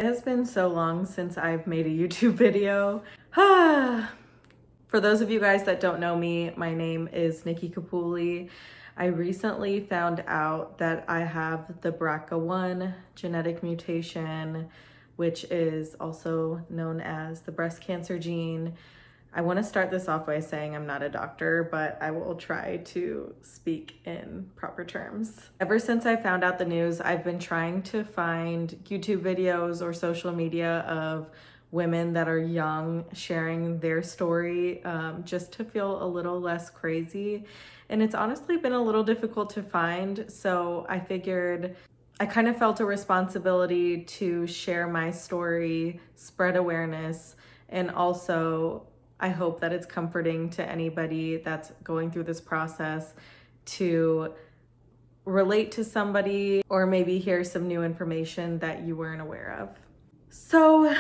It has been so long since I've made a YouTube video. For those of you guys that don't know me, my name is Nikki Kapuli. I recently found out that I have the BRCA1 genetic mutation, which is also known as the breast cancer gene. I want to start this off by saying I'm not a doctor, but I will try to speak in proper terms. Ever since I found out the news, I've been trying to find YouTube videos or social media of women that are young sharing their story, just to feel a little less crazy. And it's honestly been a little difficult to find, so I figured I kind of felt a responsibility to share my story, spread awareness, and also I hope that it's comforting to anybody that's going through this process to relate to somebody or maybe hear some new information that you weren't aware of. So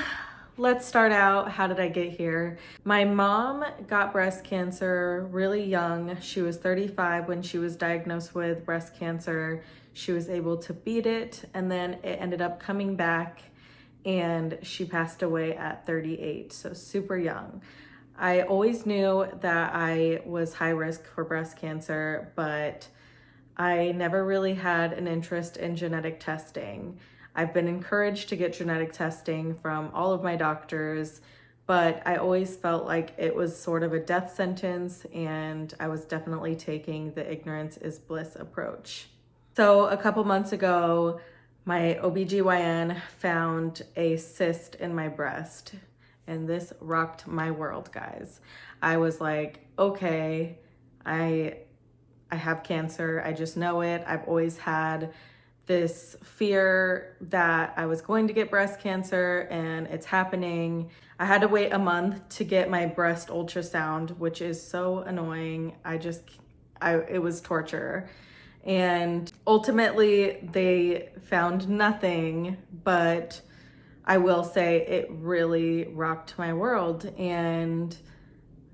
let's start out. How did I get here? My mom got breast cancer really young. She was 35 when she was diagnosed with breast cancer. She was able to beat it, and then it ended up coming back and she passed away at 38, so super young. I always knew that I was high risk for breast cancer, but I never really had an interest in genetic testing. I've been encouraged to get genetic testing from all of my doctors, but I always felt like it was sort of a death sentence, and I was definitely taking the ignorance is bliss approach. So a couple months ago, my OBGYN found a cyst in my breast. And this rocked my world, guys. I was like, okay, I have cancer. I just know it. I've always had this fear that I was going to get breast cancer, and it's happening. I had to wait a month to get my breast ultrasound, which is so annoying. It was torture. And ultimately they found nothing, but I will say it really rocked my world. And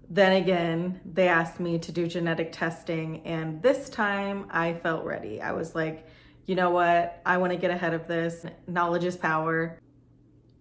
then again, they asked me to do genetic testing, and this time I felt ready. I was like, you know what? I want to get ahead of this. Knowledge is power.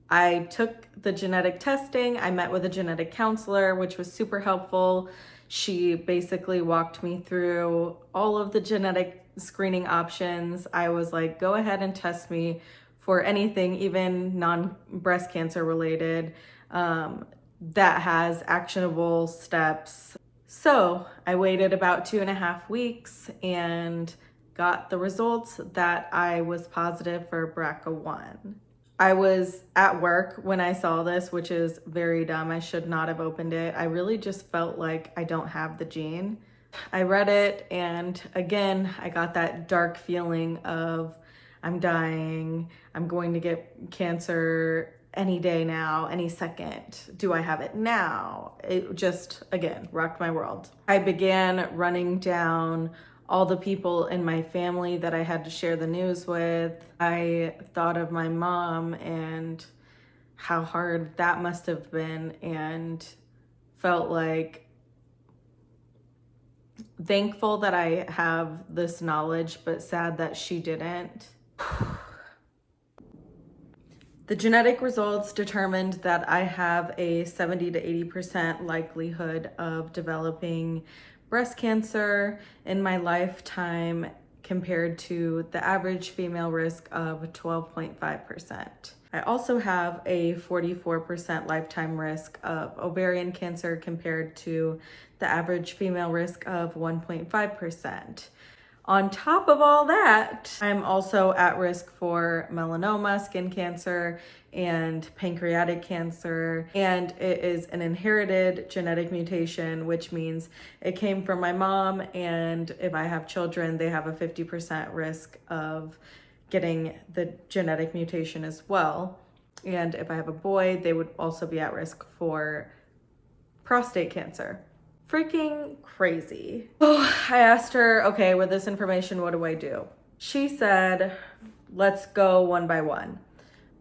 I took the genetic testing. I met with a genetic counselor, which was super helpful. She basically walked me through all of the genetic screening options. I was like, go ahead and test me for anything, even non-breast cancer related, that has actionable steps. So I waited about 2.5 weeks and got the results that I was positive for BRCA1. I was at work when I saw this, which is very dumb. I should not have opened it. I really just felt like I don't have the gene. I read it, and again, I got that dark feeling of I'm dying. I'm going to get cancer any day now, any second. Do I have it now? It just, again, rocked my world. I began running down all the people in my family that I had to share the news with. I thought of my mom and how hard that must have been, and felt like thankful that I have this knowledge, but sad that she didn't. The genetic results determined that I have a 70 to 80% likelihood of developing breast cancer in my lifetime, compared to the average female risk of 12.5%. I also have a 44% lifetime risk of ovarian cancer, compared to the average female risk of 1.5%. On top of all that, I'm also at risk for melanoma, skin cancer, and pancreatic cancer. And it is an inherited genetic mutation, which means it came from my mom. And if I have children, they have a 50% risk of getting the genetic mutation as well. And if I have a boy, they would also be at risk for prostate cancer. Freaking crazy. Oh, I asked her, okay, with this information, what do I do? She said, let's go one by one.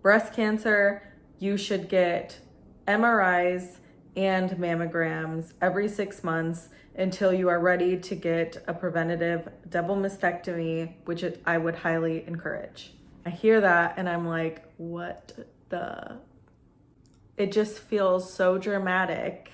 Breast cancer, you should get MRIs and mammograms every 6 months until you are ready to get a preventative double mastectomy, which I would highly encourage. I hear that and I'm like, what it just feels so dramatic.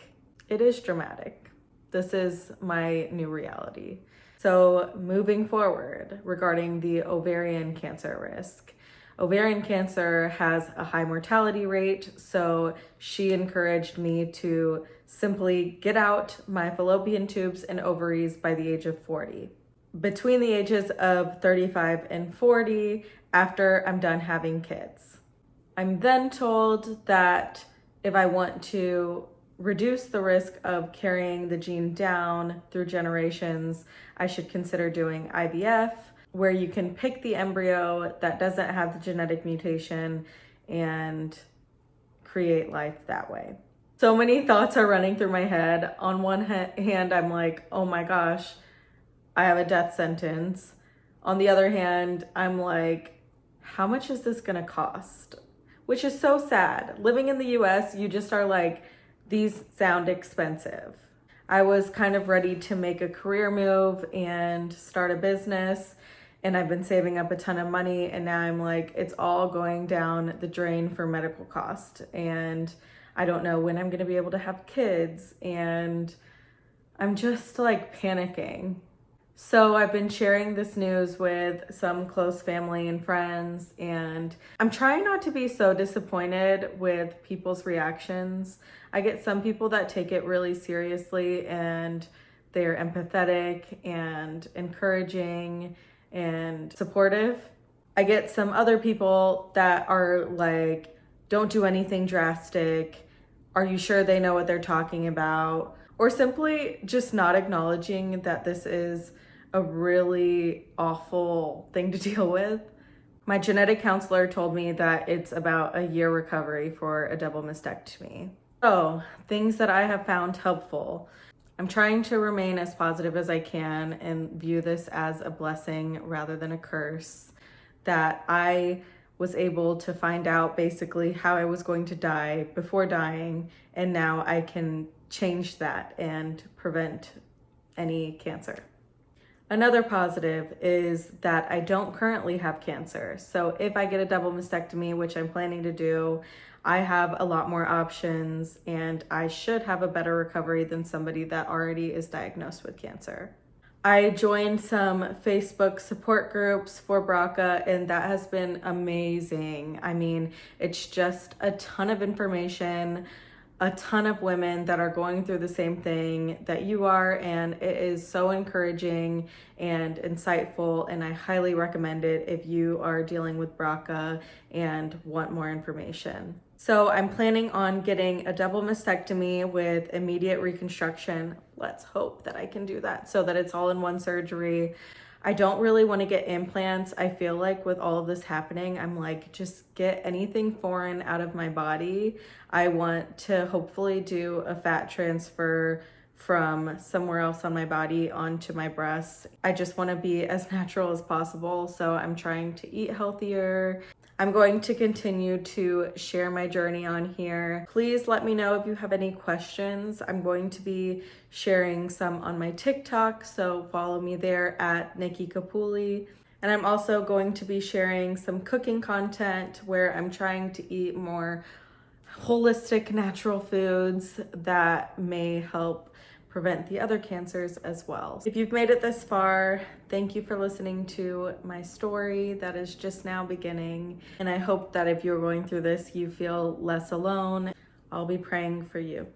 It is dramatic. This is my new reality. So moving forward regarding the ovarian cancer risk, ovarian cancer has a high mortality rate, so she encouraged me to simply get out my fallopian tubes and ovaries by the age of 40. Between the ages of 35 and 40, after I'm done having kids. I'm then told that if I want to reduce the risk of carrying the gene down through generations, I should consider doing IVF, where you can pick the embryo that doesn't have the genetic mutation and create life that way. So many thoughts are running through my head. On one hand, I'm like, oh my gosh, I have a death sentence. On the other hand, I'm like, how much is this gonna cost? Which is so sad. Living in the US, you just are like, these sound expensive. I was kind of ready to make a career move and start a business, and I've been saving up a ton of money, and now I'm like, it's all going down the drain for medical cost, and I don't know when I'm gonna be able to have kids, and I'm just like panicking. So I've been sharing this news with some close family and friends, and I'm trying not to be so disappointed with people's reactions. I get some people that take it really seriously and they're empathetic and encouraging and supportive. I get some other people that are like, don't do anything drastic. Are you sure they know what they're talking about? Or simply just not acknowledging that this is a really awful thing to deal with. My genetic counselor told me that it's about a year recovery for a double mastectomy. So, things that I have found helpful. I'm trying to remain as positive as I can and view this as a blessing rather than a curse. That I was able to find out basically how I was going to die before dying, and now I can change that and prevent any cancer. Another positive is that I don't currently have cancer. So if I get a double mastectomy, which I'm planning to do, I have a lot more options and I should have a better recovery than somebody that already is diagnosed with cancer. I joined some Facebook support groups for BRCA, and that has been amazing. I mean, it's just a ton of information, a ton of women that are going through the same thing that you are, and it is so encouraging and insightful, and I highly recommend it if you are dealing with BRCA and want more information. So I'm planning on getting a double mastectomy with immediate reconstruction. Let's hope that I can do that so that it's all in one surgery. I don't really want to get implants. I feel like with all of this happening, I'm like, just get anything foreign out of my body. I want to hopefully do a fat transfer from somewhere else on my body onto my breasts. I just want to be as natural as possible, so I'm trying to eat healthier. I'm going to continue to share my journey on here. Please let me know if you have any questions. I'm going to be sharing some on my TikTok, so follow me there at Nikki Kapuli. And I'm also going to be sharing some cooking content where I'm trying to eat more holistic, natural foods that may help prevent the other cancers as well. If you've made it this far, thank you for listening to my story that is just now beginning. And I hope that if you're going through this, you feel less alone. I'll be praying for you.